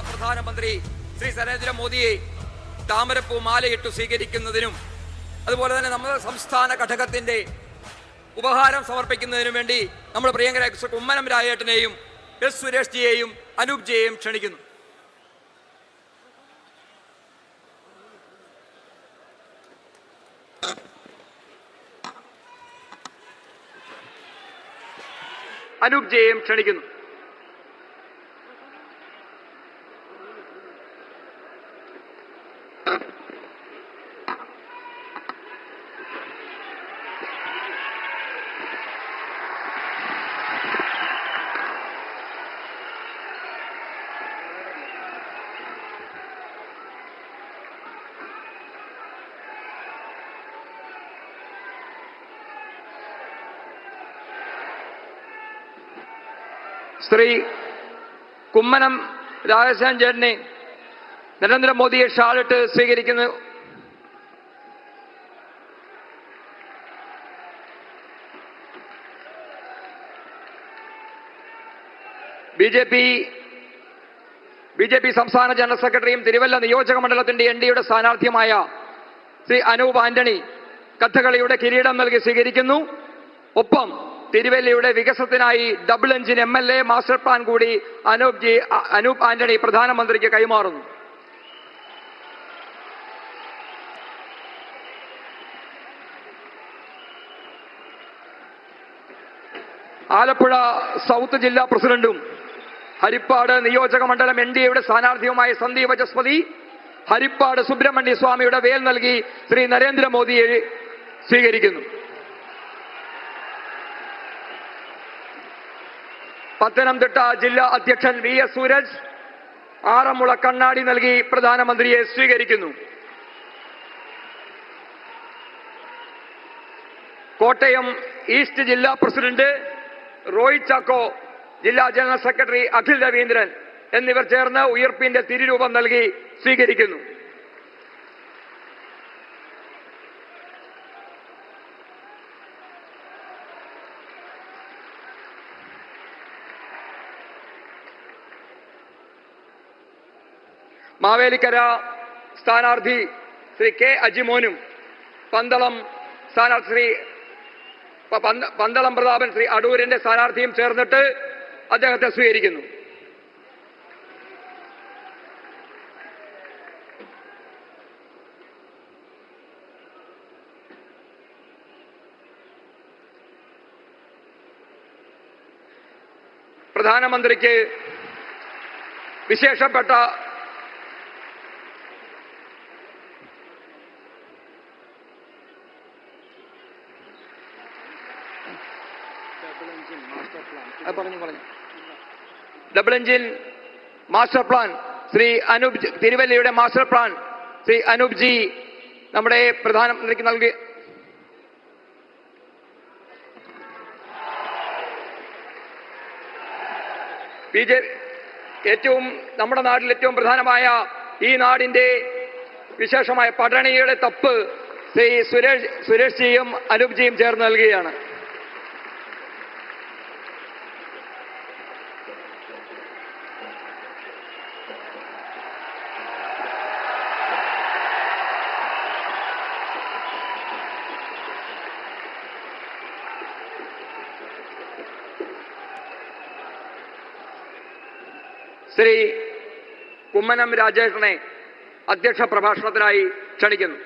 പ്രധാനമന്ത്രി ശ്രീ നരേന്ദ്രമോദിയെ താമരപ്പൂ മാലയിട്ടു സ്വീകരിക്കുന്നതിനും അതുപോലെ തന്നെ നമ്മുടെ സംസ്ഥാന ഘടകത്തിന്റെ ഉപഹാരം സമർപ്പിക്കുന്നതിനും വേണ്ടി നമ്മൾ പ്രിയങ്കര കുമ്മനം രാജേട്ടനെയും എസ് സുരേഷ് ജിയെയും അനൂപ് ജിയെയും ക്ഷണിക്കുന്നു. അനൂപ് ജിയെയും ക്ഷണിക്കുന്നു. ശ്രീ കുമ്മനം രാജശേഖരൻ ചേട്ടനെ നരേന്ദ്രമോദിയെ ഷാളിട്ട് സ്വീകരിക്കുന്നു. ബി ജെ പി സംസ്ഥാന ജനറൽ സെക്രട്ടറിയും തിരുവല്ല നിയോജക മണ്ഡലത്തിന്റെ എൻ.ഡി.യുടെ സ്ഥാനാർത്ഥിയുമായ ശ്രീ അനൂപ് ആന്റണി കഥകളിയുടെ കിരീടം നൽകി സ്വീകരിക്കുന്നു. ഒപ്പം തിരുവല്ലയുടെ വികസനത്തിനായി double engine MLA master plan കൂടി അനൂപ് ആന്റണി പ്രധാനമന്ത്രിക്ക് കൈമാറുന്നു. ആലപ്പുഴ സൗത്ത് ജില്ലാ പ്രസിഡന്റും ഹരിപ്പാട് നിയോജക മണ്ഡലം NDAയുടെ സ്ഥാനാർത്ഥിയുമായ സന്ദീപ് വചസ്പതി ഹരിപ്പാട് സുബ്രഹ്മണ്യ സ്വാമിയുടെ വേൽ നൽകി ശ്രീ നരേന്ദ്രമോദിയെ സ്വീകരിക്കുന്നു. പത്തനംതിട്ട ജില്ലാ അധ്യക്ഷൻ VS സൂരജ് ആറന്മുള കണ്ണാടി നൽകി പ്രധാനമന്ത്രിയെ സ്വീകരിക്കുന്നു. കോട്ടയം ഈസ്റ്റ് ജില്ലാ പ്രസിഡന്റ് റോയ് ചാക്കോ, ജില്ലാ ജനറൽ സെക്രട്ടറി അഖിൽ രവീന്ദ്രൻ എന്നിവർ ചേർന്ന് ഉയർപ്പിന്റെ തിരുരൂപം നൽകി സ്വീകരിക്കുന്നു. മാവേലിക്കര സ്ഥാനാർത്ഥി ശ്രീ K അജിമോനും പന്തളം സ്ഥാനാർത്ഥി ശ്രീ പന്തളം പ്രതാപൻ ശ്രീ അടൂരിന്റെ സ്ഥാനാർത്ഥിയും ചേർന്നിട്ട് അദ്ദേഹത്തെ സ്വീകരിക്കുന്നു. പ്രധാനമന്ത്രിക്ക് വിശേഷപ്പെട്ട double engine master plan Shri Anoop തിരുവല്ലയുടെ മാസ്റ്റർ പ്ലാൻ ശ്രീ അനൂപ് ജി നമ്മുടെ പ്രധാനമന്ത്രിക്ക് നൽകി. നമ്മുടെ നാട്ടിൽ ഏറ്റവും പ്രധാനമായ ഈ നാടിന്റെ വിശേഷമായ പടണിയുടെ തപ്പ് ശ്രീ സുരേഷ് ജിയും അനൂപ് ജിയും ചേർന്ന് നൽകുകയാണ്. ശ്രീ കുമ്മനം രാജേഷനെ അധ്യക്ഷ പ്രഭാഷണത്തിനായി ക്ഷണിക്കുന്നു.